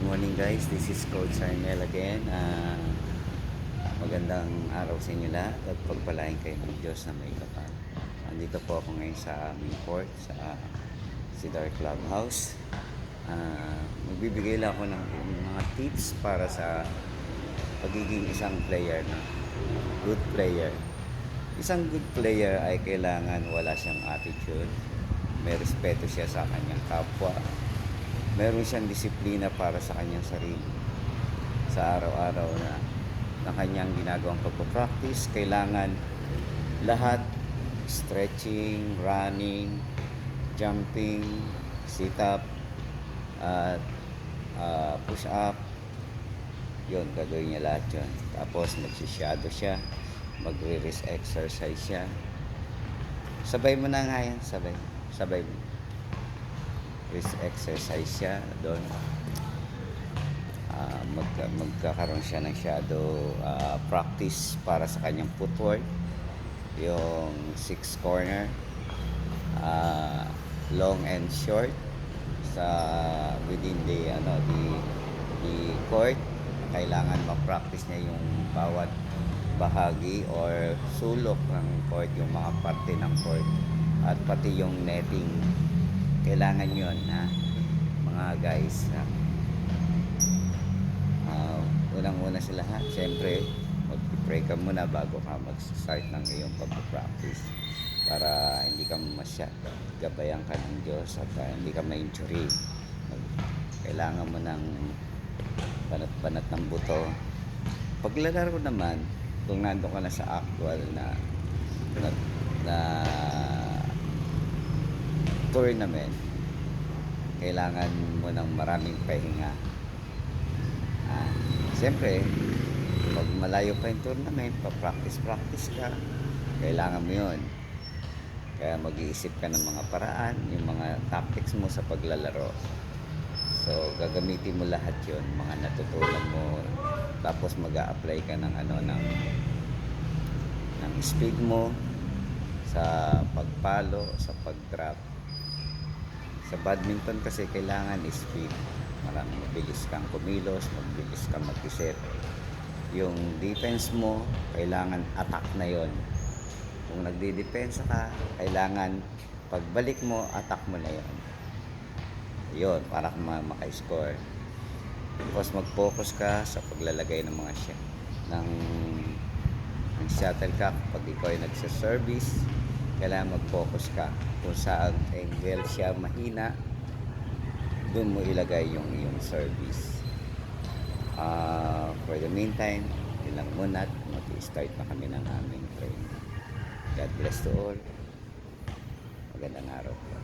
Morning guys, this is Coach Arnel again. Magandang araw sa inyo lahat at pagpalain kayo ng Diyos na may kapal. Andito po ako ngayon sa aming court, sa Cedar Clubhouse. Magbibigay lang ako ng mga tips para sa pagiging isang player na good player. Isang good player ay kailangan wala siyang attitude, may respeto siya sa kanyang kapwa, meron siyang disiplina para sa kanyang sarili. Sa araw-araw na kanyang ginagawang pagpo-practice, kailangan lahat stretching, running, jumping, sit-up, at push-up. Yun, gagawin niya lahat yun. Tapos magsishadow siya, magre-wrist exercise siya. Sabay mo na nga yan, sabay mo. Wrist exercise siya doon. Magkakaroon siya ng shadow practice para sa kanyang footwork, yung 6 corner, long and short sa within the court. Kailangan ma-practice niya yung bawat bahagi or sulok ng court, yung mga parte ng court, at pati yung netting. Kailangan yun, mga guys. Unang-una sa lahat, siyempre mag-pray ka muna bago ka mag-start ng iyong pag-practice para hindi ka gabayan ka ng Diyos at hindi ka ma-injury. Kailangan mo ng banat-banat ng buto. Paglalaro naman, kung nandun ka na sa actual na tournament, kailangan mo ng maraming pahinga. Siyempre, pag malayo pa yung tournament, pa-practice ka, kailangan mo yun. Kaya mag-iisip ka ng mga paraan, yung mga tactics mo sa paglalaro. So, gagamitin mo lahat yun, mga natutunan mo. Tapos mag-a-apply ka ng speed mo sa pagpalo, sa pag-drop. Sa badminton kasi kailangan speed. Mabilis kang kumilos, mabilis kang mag-isip. Yung defense mo, kailangan attack na yon. Kung nagdi-depensa ka, kailangan pagbalik mo, attack mo na yon. Yun, para maka-score. Tapos mag-focus ka sa paglalagay ng mga ng shuttlecock. Pag ikaw ay nagsa-service, kailangan mag-focus ka kung saan angle siya mahina, doon mo ilagay yung service. For the meantime, ilang muna at mag-start na kami ng aming training. God bless to all. Magandang araw po.